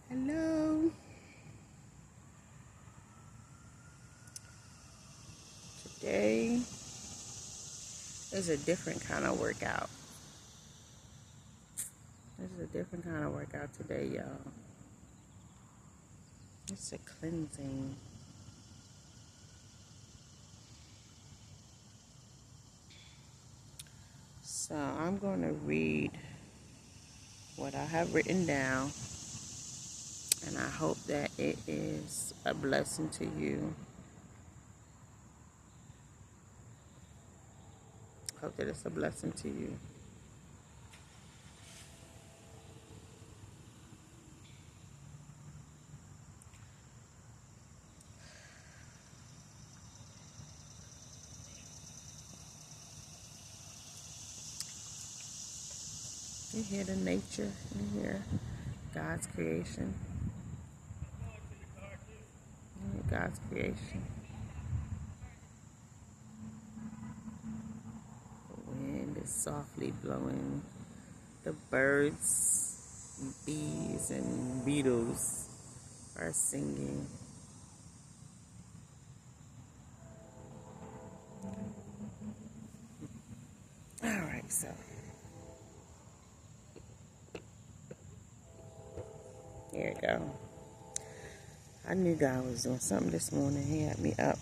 Hello. Today is a different kind of workout. This is a different kind of workout today, y'all. It's a cleansing. So I'm going to read what I have written down, and I hope that it is a blessing to you. Hope that it's a blessing to you. You hear the nature, you hear God's creation. You hear God's creation. The wind is softly blowing. The birds, bees, and beetles are singing. All right, so here we go. I knew God was doing something this morning. He had me up,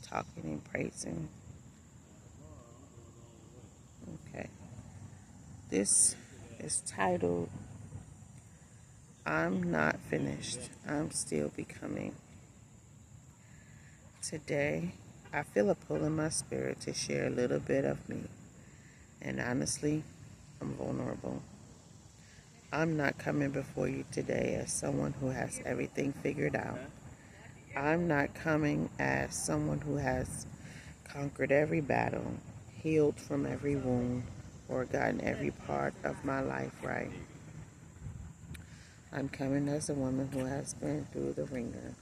talking and praising. Okay. This is titled, I'm Not Finished. I'm Still Becoming. Today, I feel a pull in my spirit to share a little bit of me. And honestly, I'm vulnerable. I'm not coming before you today as someone who has everything figured out. I'm not coming as someone who has conquered every battle, healed from every wound, or gotten every part of my life right. I'm coming as a woman who has been through the ringer.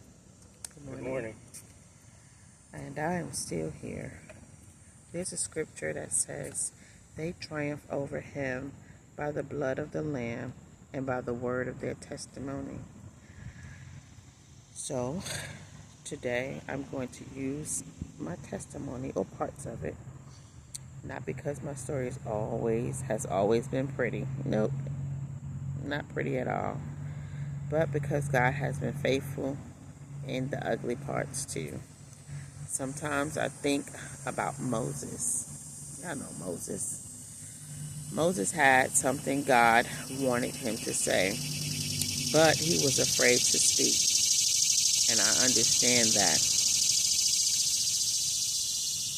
Good morning. And I am still here. There's a scripture that says, they triumph over him by the blood of the Lamb and by the word of their testimony. So, today I'm going to use my testimony, or parts of it. Not because my story has always been pretty. Nope, not pretty at all. But because God has been faithful in the ugly parts too. Sometimes I think about Moses. Y'all know Moses. Moses had something God wanted him to say, but he was afraid to speak. And I understand that.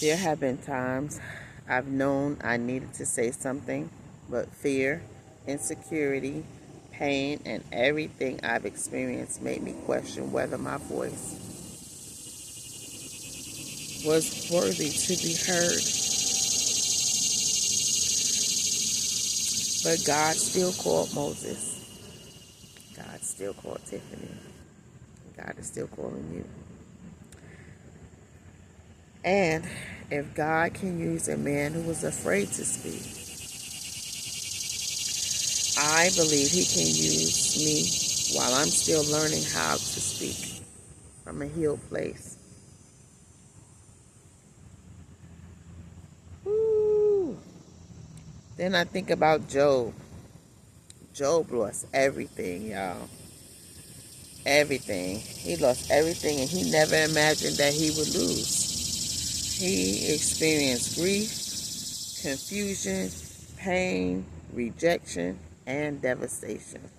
There have been times I've known I needed to say something, but fear, insecurity, pain, and everything I've experienced made me question whether my voice was worthy to be heard. But God still called Moses. God still called Tiffany. God is still calling you. And if God can use a man who was afraid to speak, I believe he can use me while I'm still learning how to speak from a healed place. Woo. Then I think about Job. Job lost everything, y'all. Everything. He lost everything, and he never imagined that he would lose. He experienced grief, confusion, pain, rejection, and devastation.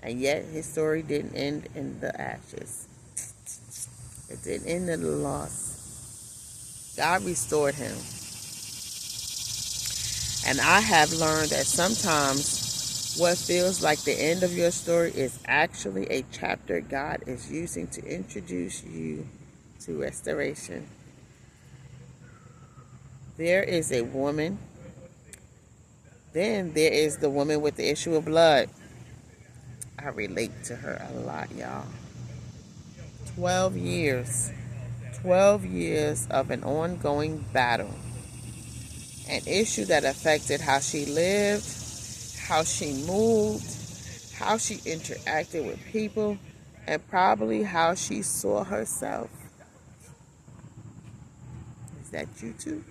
And yet his story didn't end in the ashes. It didn't end in the loss. God restored him. And I have learned that sometimes what feels like the end of your story is actually a chapter God is using to introduce you to restoration. There is a woman. Then there is the woman with the issue of blood. I relate to her a lot, y'all. 12 years. 12 years of an ongoing battle. An issue that affected how she lived, how she moved, how she interacted with people, and probably how she saw herself. Is that you too?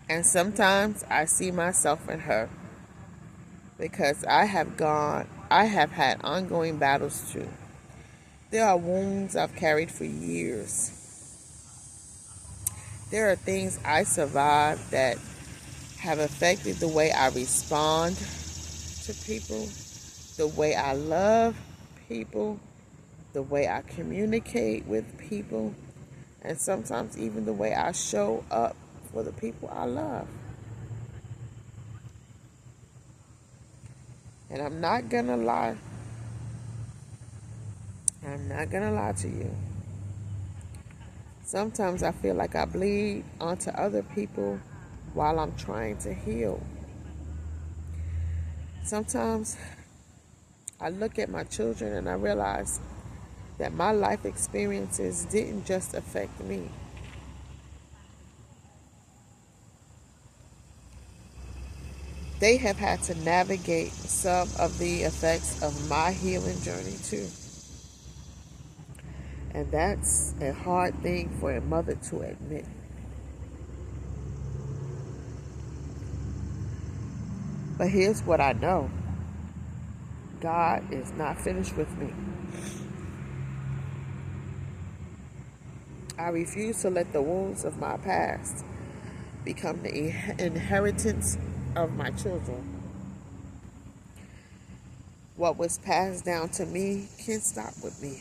And sometimes I see myself in her because I have had ongoing battles too. There are wounds I've carried for years. There are things I survived that have affected the way I respond to people, the way I love people, the way I communicate with people, and sometimes even the way I show up for the people I love. And I'm not gonna lie. I'm not gonna lie to you. Sometimes I feel like I bleed onto other people while I'm trying to heal. Sometimes I look at my children and I realize that my life experiences didn't just affect me. They have had to navigate some of the effects of my healing journey too. And that's a hard thing for a mother to admit. But here's what I know. God is not finished with me. I refuse to let the wounds of my past become the inheritance of my children. What was passed down to me can't stop with me.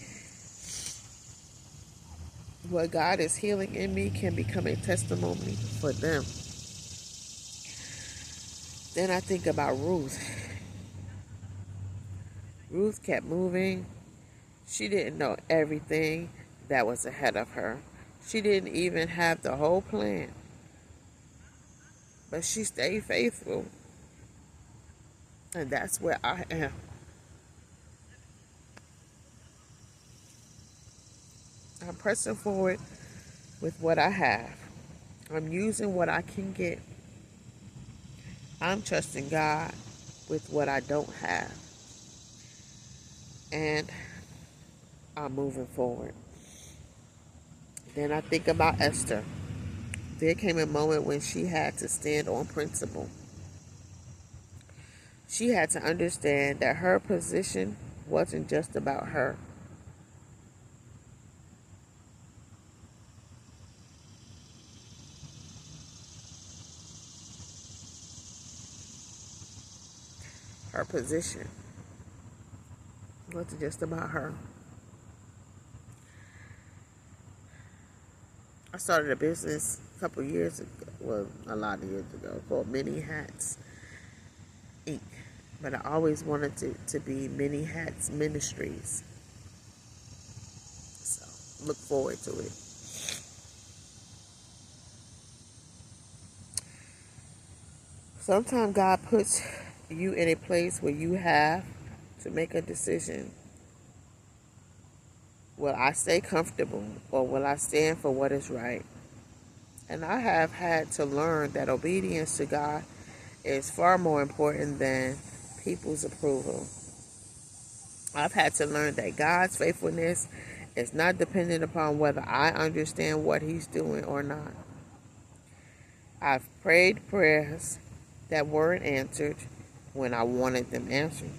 What God is healing in me can become a testimony for them. Then I think about Ruth. Ruth kept moving. She didn't know everything that was ahead of her. She didn't even have the whole plan. But she stayed faithful. And that's where I am. I'm pressing forward with what I have. I'm using what I can get. I'm trusting God with what I don't have. And I'm moving forward. Then I think about Esther. There came a moment when she had to stand on principle. She had to understand that her position wasn't just about her. Her position wasn't just about her. I started a business a couple years ago, well, a lot of years ago, called Many Hats Inc. But I always wanted to be Many Hats Ministries. So, look forward to it. Sometimes God puts you in a place where you have to make a decision. Will I stay comfortable or will I stand for what is right? And I have had to learn that obedience to God is far more important than people's approval. I've had to learn that God's faithfulness is not dependent upon whether I understand what He's doing or not. I've prayed prayers that weren't answered when I wanted them answered.